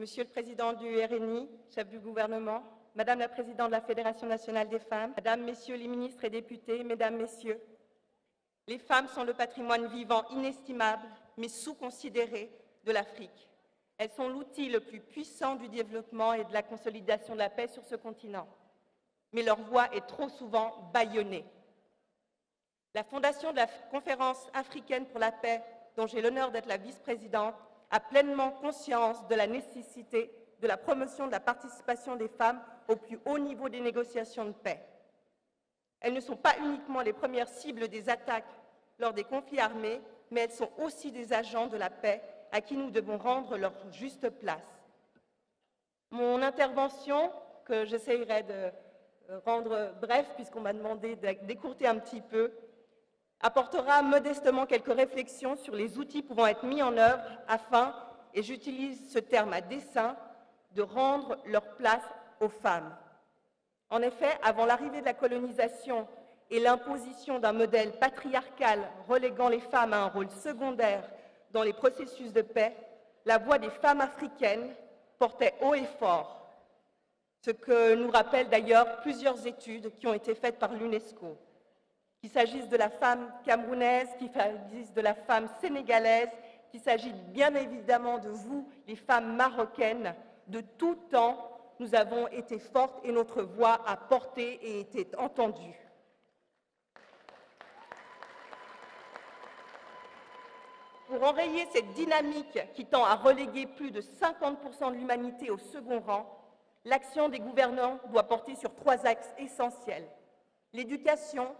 Monsieur le Président du RNI, chef du gouvernement, Madame la Présidente de la Fédération nationale des femmes, Madame, Messieurs les ministres et députés, Mesdames, Messieurs, les femmes sont le patrimoine vivant inestimable, mais sous-considéré de l'Afrique. Elles sont l'outil le plus puissant du développement et de la consolidation de la paix sur ce continent. Mais leur voix est trop souvent bâillonnée. La fondation de la Conférence africaine pour la paix, dont j'ai l'honneur d'être la vice-présidente, a pleinement conscience de la nécessité de la promotion de la participation des femmes au plus haut niveau des négociations de paix. Elles ne sont pas uniquement les premières cibles des attaques lors des conflits armés, mais elles sont aussi des agents de la paix à qui nous devons rendre leur juste place. Mon intervention, que j'essayerai de rendre bref puisqu'on m'a demandé d'écourter un petit peu, apportera modestement quelques réflexions sur les outils pouvant être mis en œuvre afin, et j'utilise ce terme à dessein, de rendre leur place aux femmes. En effet, avant l'arrivée de la colonisation et l'imposition d'un modèle patriarcal reléguant les femmes à un rôle secondaire dans les processus de paix, la voix des femmes africaines portait haut et fort, ce que nous rappellent d'ailleurs plusieurs études qui ont été faites par l'UNESCO. Qu'il s'agisse de la femme camerounaise, qu'il s'agisse de la femme sénégalaise, qu'il s'agisse bien évidemment de vous, les femmes marocaines, de tout temps, nous avons été fortes et notre voix a porté et été entendue. Pour enrayer cette dynamique qui tend à reléguer plus de 50% de l'humanité au second rang, l'action des gouvernants doit porter sur 3 axes essentiels. L'éducation,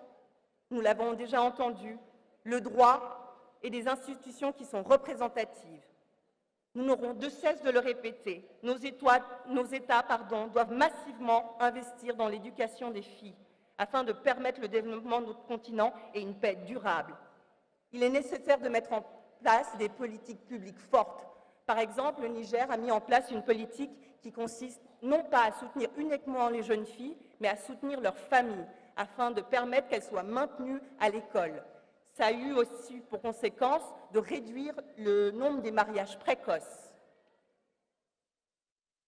nous l'avons déjà entendu, le droit et des institutions qui sont représentatives. Nous n'aurons de cesse de le répéter, nos États doivent massivement investir dans l'éducation des filles afin de permettre le développement de notre continent et une paix durable. Il est nécessaire de mettre en place des politiques publiques fortes. Par exemple, le Niger a mis en place une politique qui consiste non pas à soutenir uniquement les jeunes filles, mais à soutenir leurs familles, afin de permettre qu'elles soient maintenues à l'école. Ça a eu aussi pour conséquence de réduire le nombre des mariages précoces.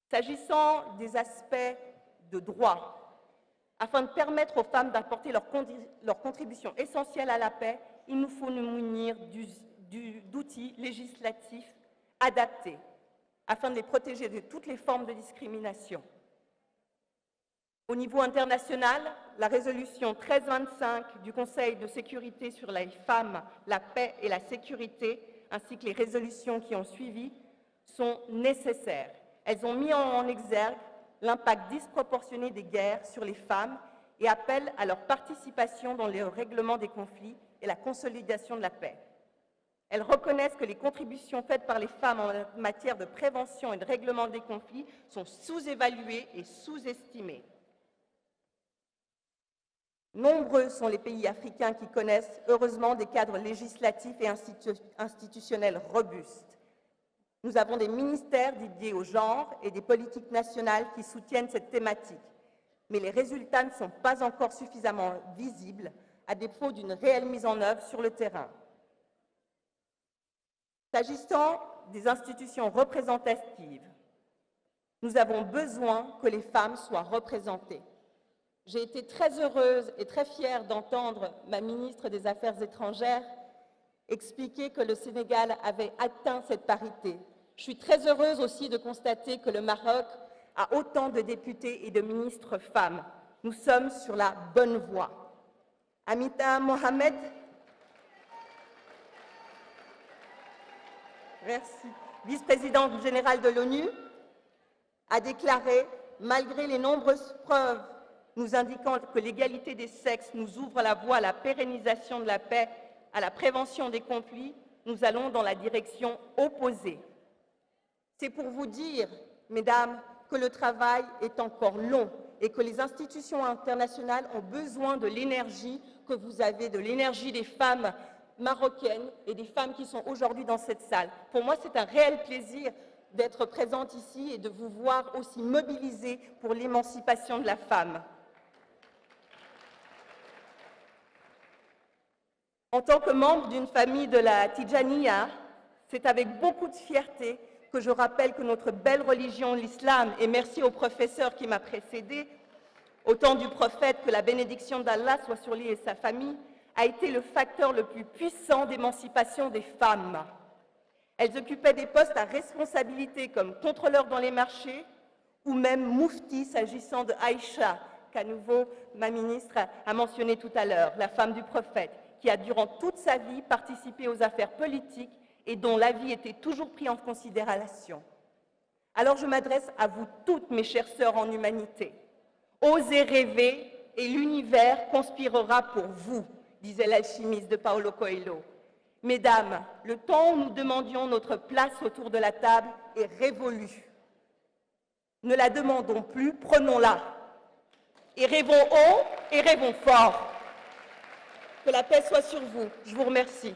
S'agissant des aspects de droit, afin de permettre aux femmes d'apporter leur contribution essentielle à la paix, il nous faut nous munir d'outils législatifs adaptés, afin de les protéger de toutes les formes de discrimination. Au niveau international, la résolution 1325 du Conseil de sécurité sur les femmes, la paix et la sécurité, ainsi que les résolutions qui ont suivi, sont nécessaires. Elles ont mis en exergue l'impact disproportionné des guerres sur les femmes et appellent à leur participation dans le règlement des conflits et la consolidation de la paix. Elles reconnaissent que les contributions faites par les femmes en matière de prévention et de règlement des conflits sont sous-évaluées et sous-estimées. Nombreux sont les pays africains qui connaissent heureusement des cadres législatifs et institutionnels robustes. Nous avons des ministères dédiés au genre et des politiques nationales qui soutiennent cette thématique. Mais les résultats ne sont pas encore suffisamment visibles, à défaut d'une réelle mise en œuvre sur le terrain. S'agissant des institutions représentatives, nous avons besoin que les femmes soient représentées. J'ai été très heureuse et très fière d'entendre ma ministre des Affaires étrangères expliquer que le Sénégal avait atteint cette parité. Je suis très heureuse aussi de constater que le Maroc a autant de députés et de ministres femmes. Nous sommes sur la bonne voie. Amina Mohamed, vice-présidente générale de l'ONU, a déclaré « Malgré les nombreuses preuves nous indiquant que l'égalité des sexes nous ouvre la voie à la pérennisation de la paix, à la prévention des conflits, nous allons dans la direction opposée. » C'est pour vous dire, mesdames, que le travail est encore long et que les institutions internationales ont besoin de l'énergie que vous avez, de l'énergie des femmes marocaines et des femmes qui sont aujourd'hui dans cette salle. Pour moi, c'est un réel plaisir d'être présente ici et de vous voir aussi mobilisées pour l'émancipation de la femme. En tant que membre d'une famille de la Tijaniya, c'est avec beaucoup de fierté que je rappelle que notre belle religion, l'islam, et merci au professeur qui m'a précédé, au temps du prophète, que la bénédiction d'Allah soit sur lui et sa famille, a été le facteur le plus puissant d'émancipation des femmes. Elles occupaient des postes à responsabilité comme contrôleurs dans les marchés ou même moufti s'agissant de Aïcha, qu'à nouveau ma ministre a mentionné tout à l'heure, la femme du prophète, qui a durant toute sa vie participé aux affaires politiques et dont l'avis était toujours pris en considération. Alors je m'adresse à vous toutes, mes chères sœurs en humanité. Osez rêver et l'univers conspirera pour vous, disait l'alchimiste de Paulo Coelho. Mesdames, le temps où nous demandions notre place autour de la table est révolu. Ne la demandons plus, prenons-la. Et rêvons haut et rêvons fort. Que la paix soit sur vous. Je vous remercie.